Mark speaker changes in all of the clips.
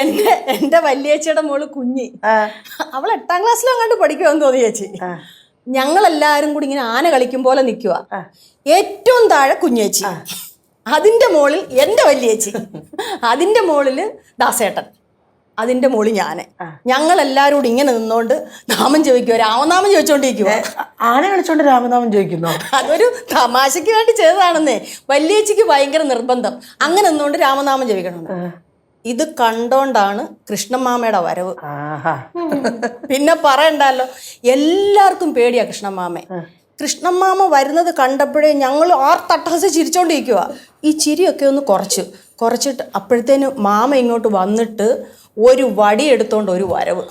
Speaker 1: എന്റെ വല്യേച്ചിയുടെ മോള് കുഞ്ഞി, അവൾ 8ാം ക്ലാസ്സിലും അങ്ങോട്ട് പഠിക്കുമെന്ന് തോന്നി ചേച്ചി. ഞങ്ങളെല്ലാരും കൂടി ഇങ്ങനെ ആന കളിക്കും പോലെ നിൽക്കുക. ഏറ്റവും താഴെ കുഞ്ഞേച്ചി, അതിന്റെ മോളിൽ എന്റെ വല്യേച്ചി, അതിന്റെ മോളില് ദാസേട്ടൻ, അതിന്റെ മോളിൽ ഞാന്. ഞങ്ങളെല്ലാരും കൂടി ഇങ്ങനെ നിന്നോണ്ട് നാമം ചോദിക്കുക, രാമനാമം ചോദിച്ചോണ്ടിരിക്കുക.
Speaker 2: ആന കളിച്ചോണ്ട് രാമനാമം ചോദിക്കുന്നു?
Speaker 1: അതൊരു തമാശക്ക് വേണ്ടി ചെയ്തതാണെന്നേ. വല്യേച്ചിക്ക് ഭയങ്കര നിർബന്ധം അങ്ങനെ നിന്നോണ്ട് രാമനാമം ചോദിക്കണമെന്ന്. ഇത് കണ്ടോണ്ടാണ് കൃഷ്ണമാമയുടെ വരവ്. പിന്നെ പറയണ്ടല്ലോ, എല്ലാവർക്കും പേടിയാ കൃഷ്ണമാമ. കൃഷ്ണമാമ വരുന്നത് കണ്ടപ്പോഴേ ഞങ്ങൾ ആർത്തട്ടഹസ് ചിരിച്ചോണ്ടിരിക്കുക. ഈ ചിരിയൊക്കെ ഒന്ന് കുറച്ചിട്ട് അപ്പോഴത്തേന് മാമ ഇങ്ങോട്ട് വന്നിട്ട് ഒരു വടി എടുത്തോണ്ട് ഒരു വരവ്.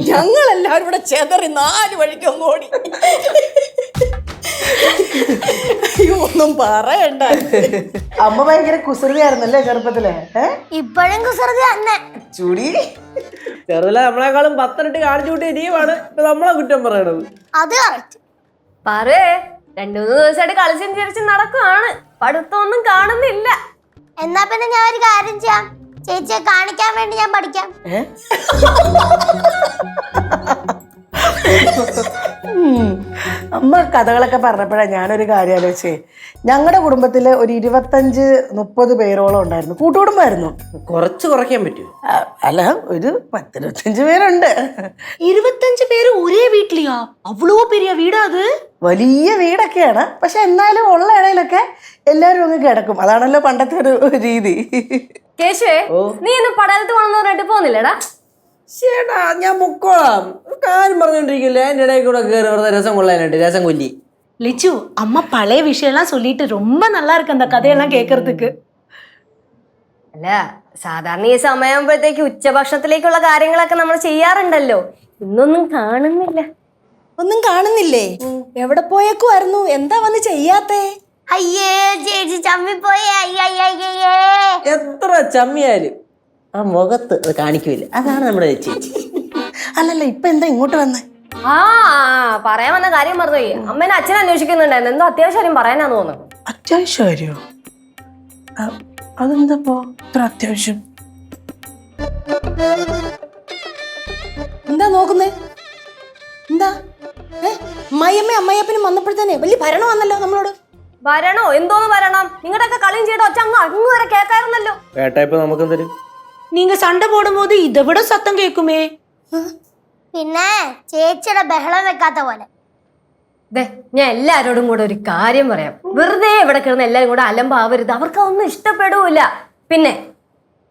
Speaker 1: ഞങ്ങളെല്ലാവരും ഇവിടെ ചെതറി 4 വഴിക്കൊന്നും ഓടി. ഒന്നും പറയണ്ട.
Speaker 2: അമ്മ ഭയങ്കര കുസൃതിയായിരുന്നല്ലേ ചെറുപ്പത്തില്?
Speaker 3: ഇപ്പോഴും കുസൃതി തന്നെ.
Speaker 2: ചൂടി
Speaker 4: ചെറുതല നമ്മളെക്കാളും 10 ഇരട്ടി കാണിച്ചു കൂട്ടി ഇനിയുമാണ് നമ്മളെ കുറ്റം പറയണത്.
Speaker 3: അത് കറക്റ്റ്.
Speaker 5: പറേ 2-3 ദിവസമായിട്ട് കളിച്ചും ചിരിച്ച് നടക്കുവാണ്, പഠിത്തമൊന്നും കാണുന്നില്ല.
Speaker 3: എന്നാ പിന്നെ ഞാൻ ഒരു കാര്യം ചെയ്യാം, ചേച്ചിയെ കാണിക്കാൻ വേണ്ടി ഞാൻ പഠിക്കാം.
Speaker 2: അമ്മ കഥകളൊക്കെ പറഞ്ഞപ്പോഴാണ് ഞാനൊരു കാര്യം ആലോചിച്ചേ. ഞങ്ങളുടെ കുടുംബത്തില് ഒരു 25-30 പേരോളം ഉണ്ടായിരുന്നു, കൂട്ടുകുടുംബമായിരുന്നു.
Speaker 4: കുറച്ച് കുറയ്ക്കാൻ പറ്റുമോ?
Speaker 2: അല്ല, ഒരു 10-25 പേരുണ്ട്.
Speaker 6: 25 പേര് ഒരേ വീട്ടിലെയാ? അവളോ പെരിയ വീടാ അത്?
Speaker 2: വലിയ വീടൊക്കെയാണ്, പക്ഷെ എന്നാലും ഉള്ള ഇടയിലൊക്കെ എല്ലാരും അങ്ങ് കിടക്കും. അതാണല്ലോ പണ്ടത്തെ ഒരു രീതി.
Speaker 5: കേശുവേ, നീ ഇന്ന് പടലത്ത് പോണെന്ന് പറഞ്ഞിട്ട് പോകുന്നില്ലടാ?
Speaker 4: ചേട്ടാ ഞാൻ മുക്കോളാം, കാര്യം പറഞ്ഞോണ്ടിരിക്കില്ല. എന്റെ ഇടയിൽ കൂടെ കയറി വെറുതെ രസം കൊള്ളാനായിട്ട് രസം കൊല്ലി.
Speaker 6: லிச்சு, அம்மா பழைய விஷயம்லாம் சொல்லிட்டு ரொம்ப நல்லா இருக்கு அந்த கதையெல்லாம் கேட்கறதுக்கு.
Speaker 5: അല്ല, സാധാരണ ഈ സമയമാകുമ്പോഴത്തേക്ക് ഉച്ചഭക്ഷണത്തിലേക്കുള്ള കാര്യങ്ങളൊക്കെ നമ്മൾ ചെയ്യാറുണ്ടല്ലോ. ഇന്നൊന്നും കാണുന്നില്ല.
Speaker 1: ഒന്നും കാണുന്നില്ലേ? എവിടെ പോയേക്കുമായിരുന്നു? എന്താ വന്ന് ചെയ്യാത്തേ?
Speaker 3: അയ്യേ ചേച്ചി ചമ്മിപ്പോയേ. അയ്യയ്യേ,
Speaker 4: എത്ര ചമ്മിയാലും ആ മുഖത്ത് അത് കാണിക്കൂല. അതാണ് നമ്മുടെ ചേച്ചി.
Speaker 2: അല്ലല്ല, ഇപ്പൊ എന്താ ഇങ്ങോട്ട് വന്നേ?
Speaker 5: പറയാൻ വന്ന കാര്യം മറന്നുപോയി. അമ്മേനെ അച്ഛൻ അന്വേഷിക്കുന്നുണ്ടായിരുന്നു, എന്തോ അത്യാവശ്യം പറയാനാന്ന് തോന്നുന്നു.
Speaker 2: അത്യാവശ്യമോ? അതെന്താ ഇത്ര അത്യാവശ്യം?
Speaker 1: എന്താ നോക്കുന്നേ? എന്താ അമ്മയമ്മയും അമ്മയപ്പനും വന്നപ്പോഴത്തേനെ വലിയ ഭരണം വന്നല്ലോ നമ്മളോട്.
Speaker 5: ഭരണോ? എന്തോന്ന് ഭരണം? നിങ്ങളുടെയൊക്കെ കളിയും ചെയ്ത ഒച്ച അങ്ങ് വരെ കേൾക്കായിരുന്നല്ലോ.
Speaker 4: കേട്ടാ നമുക്ക് തരും.
Speaker 6: நீங்க சண்டை போடும்போது இதை விட சத்தம் கேக்குமே.
Speaker 3: പിന്നെ ചേച്ചിയുടെ ബഹളം വെക്കാത്ത പോലെ.
Speaker 5: ഞാൻ എല്ലാരോടും കൂടെ ഒരു കാര്യം പറയാം. വെറുതെ ഇവിടെ കിടന്ന് എല്ലാരും കൂടെ അലമ്പാവരുത്, അവർക്ക് അതൊന്നും ഇഷ്ടപ്പെടൂല. പിന്നെ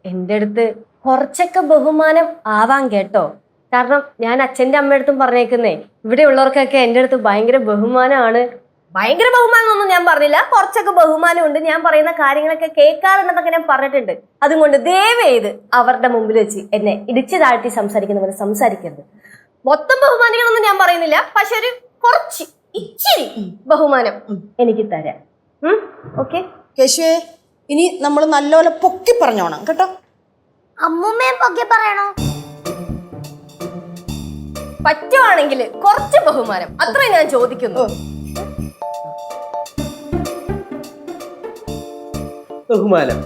Speaker 5: എൻ്റെ അടുത്ത് കുറച്ചൊക്കെ ബഹുമാനം ആവാൻ കേട്ടോ. കാരണം ഞാൻ അച്ഛൻ്റെ അമ്മയടുത്തും പറഞ്ഞേക്കുന്നേ, ഇവിടെ ഉള്ളവർക്കൊക്കെ എൻ്റെ അടുത്ത് ഭയങ്കര ബഹുമാനമാണ്. ഭയങ്കര ബഹുമാനം ഒന്നും ഞാൻ പറഞ്ഞില്ല, കുറച്ചൊക്കെ ബഹുമാനമുണ്ട്. ഞാൻ പറയുന്ന കാര്യങ്ങളൊക്കെ കേൾക്കാറുണ്ടെന്നൊക്കെ ഞാൻ പറഞ്ഞിട്ടുണ്ട്. അതുകൊണ്ട് ദയവേത് അവരുടെ മുമ്പിൽ വെച്ച് എന്നെ ഇടിച്ചു താഴ്ത്തി സംസാരിക്കുന്ന പോലെ സംസാരിക്കരുത്. മൊത്തം ബഹുമാനിക്കണമെന്ന് ഞാൻ പറയുന്നില്ല, പക്ഷെ ഒരു കുറച്ച് ഇച്ചിരി ബഹുമാനം എനിക്ക് തരാം. ഓക്കെ
Speaker 1: കേശുവേ, ഇനി നമ്മൾ നല്ലപോലെ പൊക്കി പറഞ്ഞോണം കേട്ടോ.
Speaker 3: അമ്മൂമ്മയും പൊക്കി പറയണോ?
Speaker 5: പറ്റുവാണെങ്കിൽ കുറച്ച് ബഹുമാനം, അത്രേ ഞാൻ ചോദിക്കുന്നു.
Speaker 4: ബഹുമാനം